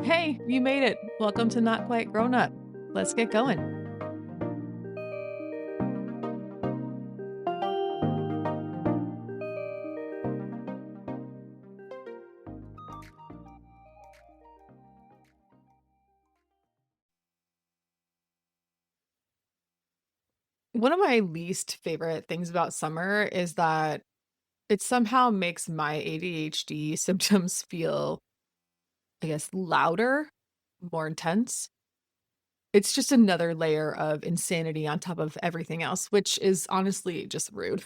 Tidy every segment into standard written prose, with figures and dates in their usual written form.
Hey, you made it. Welcome to Not Quite Grown Up. Let's get going. One of my least favorite things about summer is that it somehow makes my ADHD symptoms feel, I guess, louder, more intense. It's just another layer of insanity on top of everything else, which is honestly just rude.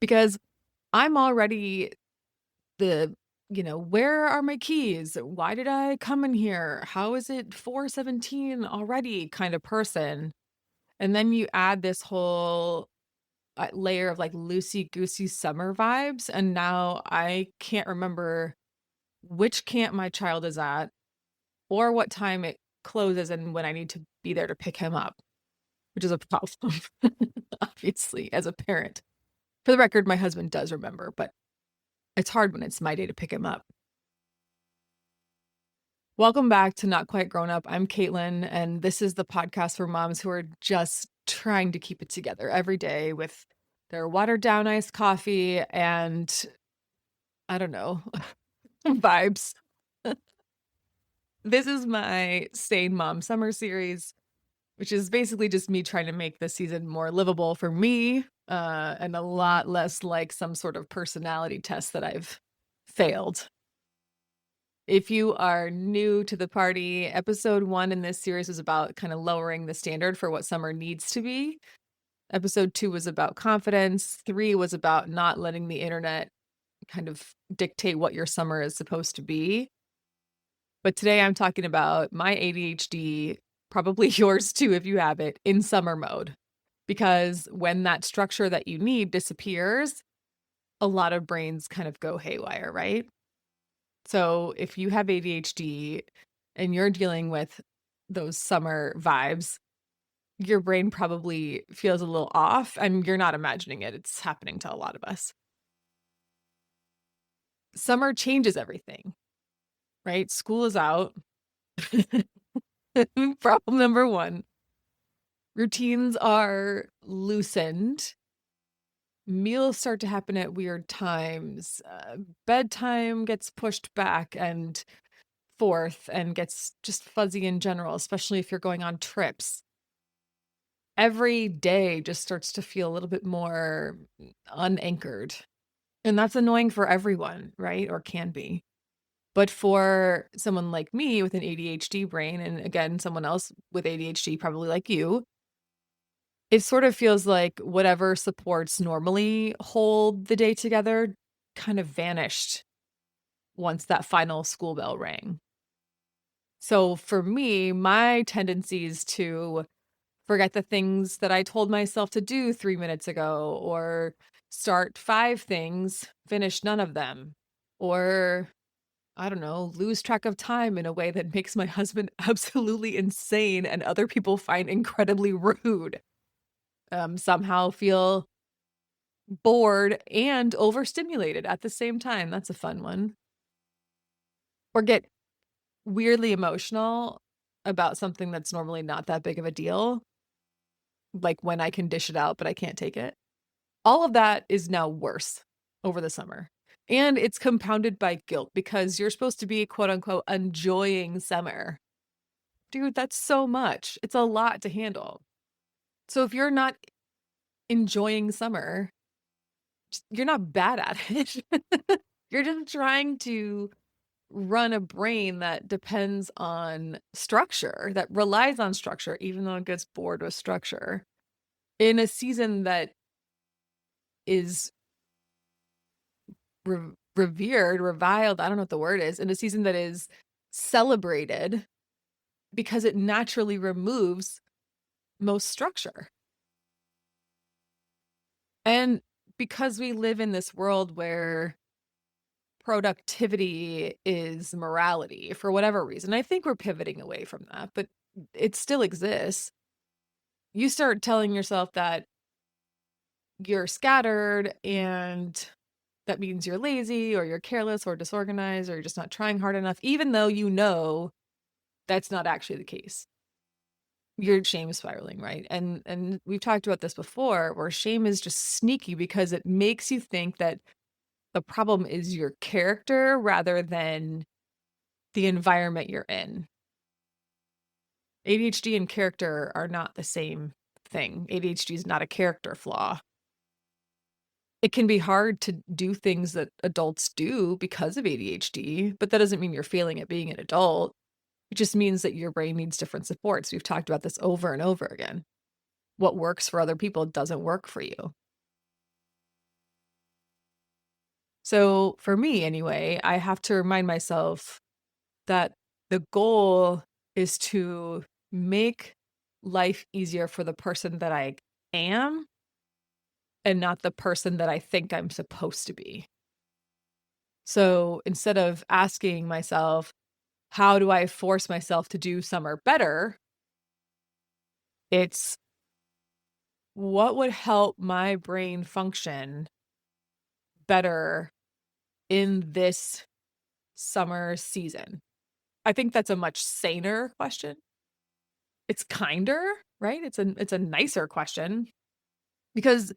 Because I'm already the, where are my keys? Why did I come in here? How is it 4:17 already kind of person? And then you add this whole layer of like loosey goosey summer vibes. And now I can't remember which camp my child is at or what time it closes and when I need to be there to pick him up, which is a problem, obviously, as a parent. For the record, my husband does remember, but it's hard when it's my day to pick him up. Welcome back to Not Quite Grown Up. I'm Caitlin, and this is the podcast for moms who are just trying to keep it together every day with their watered down iced coffee and, I don't know, vibes. This is my Sane Mom Summer series, which is basically just me trying to make the season more livable for me, and a lot less like some sort of personality test that I've failed. If you are new to the party, episode 1 in this series was about kind of lowering the standard for what summer needs to be. Episode 2 was about confidence. 3 was about not letting the internet kind of dictate what your summer is supposed to be. But today I'm talking about my ADHD, probably yours too if you have it, in summer mode. Because when that structure that you need disappears, a lot of brains kind of go haywire, right? So if you have ADHD and you're dealing with those summer vibes, your brain probably feels a little off and you're not imagining it. It's happening to a lot of us. Summer changes everything, right? School is out. Problem number 1. Routines are loosened. Meals start to happen at weird times. Bedtime gets pushed back and forth and gets just fuzzy in general, especially if you're going on trips. Every day just starts to feel a little bit more unanchored. And that's annoying for everyone, right? Or can be. But for someone like me with an ADHD brain, and again, someone else with ADHD, probably like you, it sort of feels like whatever supports normally hold the day together kind of vanished once that final school bell rang. So for me, my tendency is to forget the things that I told myself to do 3 minutes ago, or start 5 things, finish none of them, or I don't know, lose track of time in a way that makes my husband absolutely insane and other people find incredibly rude. Somehow feel bored and overstimulated at the same time. That's a fun one. Or get weirdly emotional about something that's normally not that big of a deal, like when I can dish it out, but I can't take it. All of that is now worse over the summer. And it's compounded by guilt because you're supposed to be, quote unquote, enjoying summer. Dude, that's so much. It's a lot to handle. So if you're not enjoying summer, you're not bad at it. You're just trying to run a brain that depends on structure, that relies on structure, even though it gets bored with structure, in a season that is revered, reviled, I don't know what the word is, in a season that is celebrated because it naturally removes most structure. And because we live in this world where productivity is morality for whatever reason, I think we're pivoting away from that, but it still exists. You start telling yourself that you're scattered and that means you're lazy or you're careless or disorganized or you're just not trying hard enough, even though you know that's not actually the case. You're shame spiraling, right? And we've talked about this before, where shame is just sneaky because it makes you think that the problem is your character rather than the environment you're in. ADHD and character are not the same thing. ADHD is not a character flaw. It can be hard to do things that adults do because of ADHD, but that doesn't mean you're failing at being an adult. It just means that your brain needs different supports. We've talked about this over and over again. What works for other people doesn't work for you. So for me, anyway, I have to remind myself that the goal is to make life easier for the person that I am and not the person that I think I'm supposed to be. So instead of asking myself, how do I force myself to do summer better? It's what would help my brain function better in this summer season? I think that's a much saner question. It's kinder, right? It's a nicer question because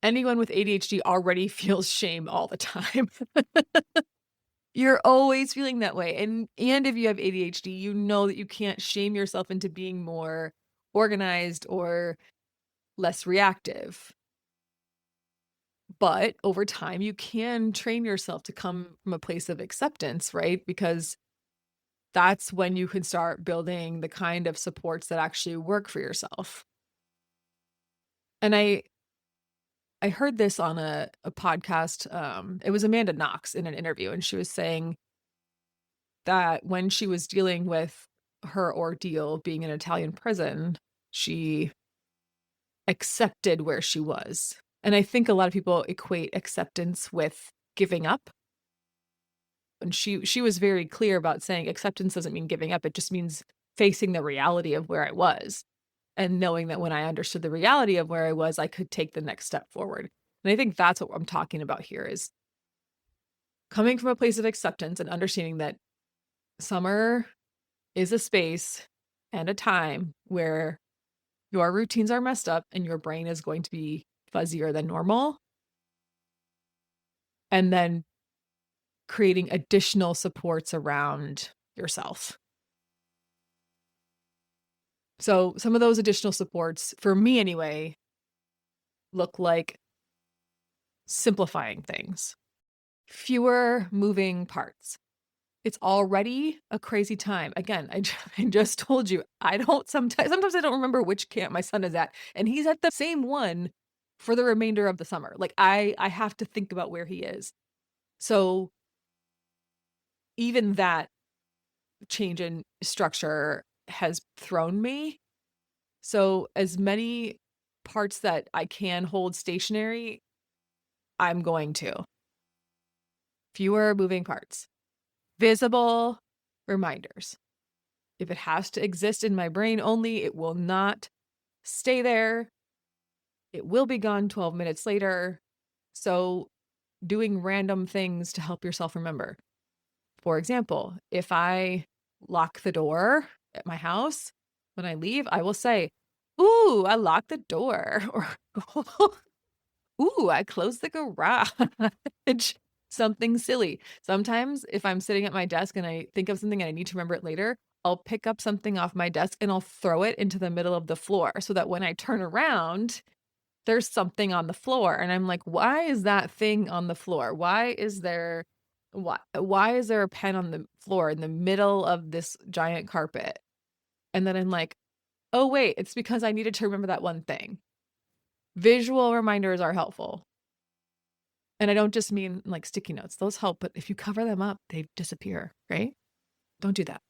anyone with ADHD already feels shame all the time. You're always feeling that way. And if you have ADHD, you know that you can't shame yourself into being more organized or less reactive. But over time, you can train yourself to come from a place of acceptance, right? Because that's when you can start building the kind of supports that actually work for yourself. And I heard this on a podcast. It was Amanda Knox in an interview, and she was saying that when she was dealing with her ordeal being in Italian prison, she accepted where she was. And I think a lot of people equate acceptance with giving up. And she was very clear about saying acceptance doesn't mean giving up. It just means facing the reality of where I was and knowing that when I understood the reality of where I was, I could take the next step forward. And I think that's what I'm talking about here is coming from a place of acceptance and understanding that summer is a space and a time where your routines are messed up and your brain is going to be fuzzier than normal. And then creating additional supports around yourself. So some of those additional supports, for me anyway, look like simplifying things, fewer moving parts. It's already a crazy time. Again, I just told you, sometimes I don't remember which camp my son is at, and he's at the same one for the remainder of the summer. Like I have to think about where he is. So even that change in structure has thrown me. So as many parts that I can hold stationary, I'm going to. Fewer moving parts. Visible reminders. If it has to exist in my brain only, it will not stay there. It will be gone 12 minutes later. So doing random things to help yourself remember. For example, if I lock the door at my house when I leave, I will say, "Ooh, I locked the door," or "Ooh, I closed the garage." Something silly. Sometimes if I'm sitting at my desk and I think of something and I need to remember it later, I'll pick up something off my desk and I'll throw it into the middle of the floor so that when I turn around, there's something on the floor. And I'm like, why is that thing on the floor? Why is there a pen on the floor in the middle of this giant carpet? And then I'm like, oh wait, it's because I needed to remember that one thing. Visual reminders are helpful. And I don't just mean like sticky notes. Those help, but if you cover them up, they disappear, right? Don't do that.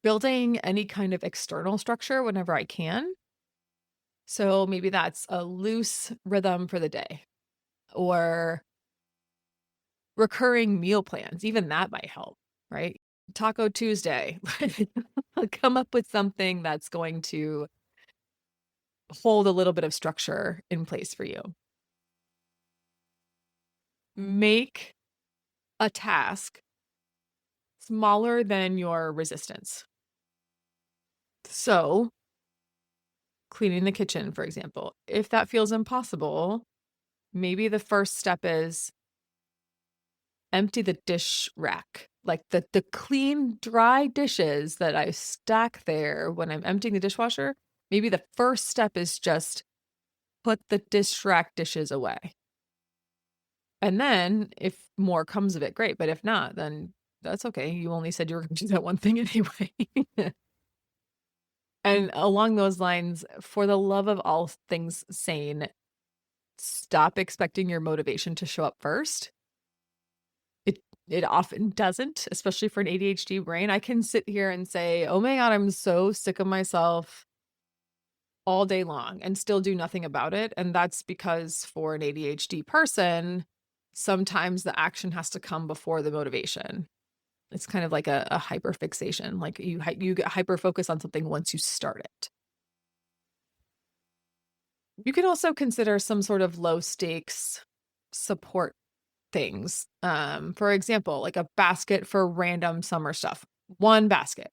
Building any kind of external structure whenever I can. So maybe that's a loose rhythm for the day or recurring meal plans. Even that might help, right? Taco Tuesday. Come up with something that's going to hold a little bit of structure in place for you. make a task smaller than your resistance. So, cleaning the kitchen, for example, if that feels impossible, maybe the first step is empty the dish rack. Like the clean, dry dishes that I stack there when I'm emptying the dishwasher, maybe the first step is just put the dish rack dishes away. And then if more comes of it, great. But if not, then that's okay. You only said you were going to do that one thing anyway. And along those lines, for the love of all things sane, stop expecting your motivation to show up first. It often doesn't, especially for an ADHD brain. I can sit here and say, oh my God, I'm so sick of myself all day long and still do nothing about it. And that's because for an ADHD person, sometimes the action has to come before the motivation. It's kind of like a hyperfixation. Like you get hyper-focused on something once you start it. You can also consider some sort of low stakes support things. For example, like a basket for random summer stuff. One basket.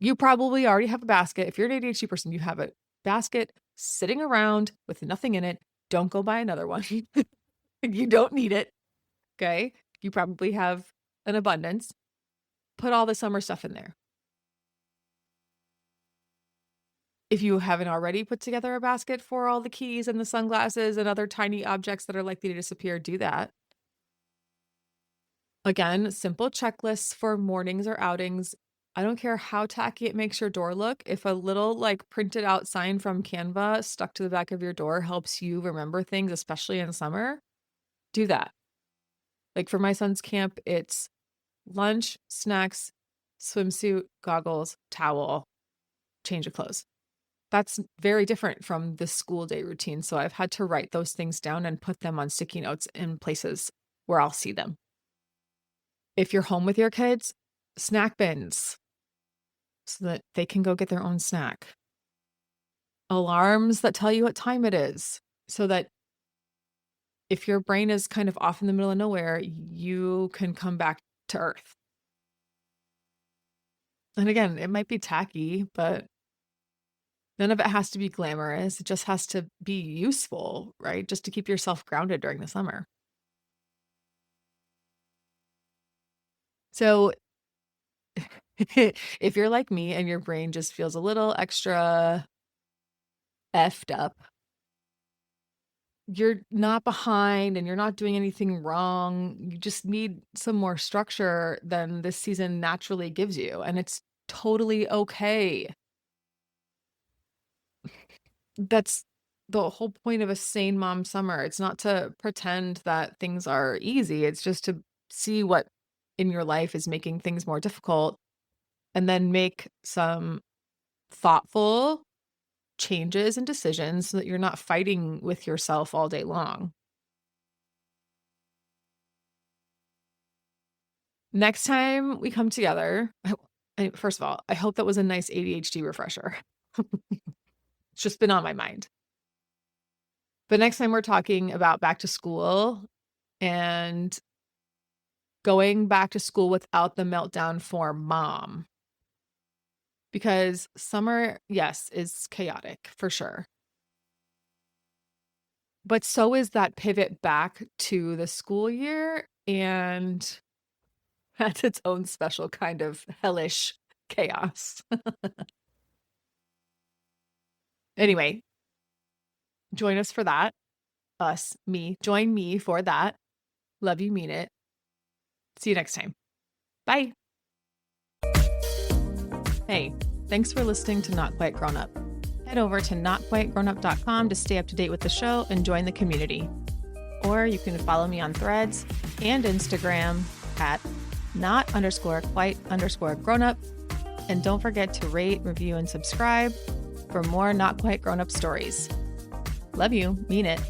You probably already have a basket. If you're an ADHD person, you have a basket sitting around with nothing in it. Don't go buy another one. You don't need it. Okay. You probably have an abundance. Put all the summer stuff in there. If you haven't already put together a basket for all the keys and the sunglasses and other tiny objects that are likely to disappear, do that. Again, simple checklists for mornings or outings. I don't care how tacky it makes your door look. If a little like printed out sign from Canva stuck to the back of your door helps you remember things, especially in summer, do that. Like for my son's camp, it's lunch, snacks, swimsuit, goggles, towel, change of clothes. That's very different from the school day routine. So I've had to write those things down and put them on sticky notes in places where I'll see them. If you're home with your kids, snack bins so that they can go get their own snack. Alarms that tell you what time it is so that if your brain is kind of off in the middle of nowhere, you can come back to earth. And again, it might be tacky, but none of it has to be glamorous. It just has to be useful, right? Just to keep yourself grounded during the summer. So if you're like me and your brain just feels a little extra effed up, you're not behind and you're not doing anything wrong. You just need some more structure than this season naturally gives you. And it's totally okay. That's the whole point of a Sane Mom Summer. It's not to pretend that things are easy. It's just to see what in your life is making things more difficult and then make some thoughtful changes and decisions so that you're not fighting with yourself all day long. Next time we come together, first of all, I hope that was a nice ADHD refresher. It's just been on my mind. But next time we're talking about back to school and going back to school without the meltdown for mom. Because summer, yes, is chaotic for sure. But so is that pivot back to the school year, and that's its own special kind of hellish chaos. Anyway, join us for that. Join me for that. Love you, mean it. See you next time. Bye. Hey, thanks for listening to Not Quite Grown Up. Head over to notquitegrownup.com to stay up to date with the show and join the community. Or you can follow me on Threads and Instagram at not_quite_grownup. And don't forget to rate, review, and subscribe for more Not Quite Grown Up stories. Love you, mean it.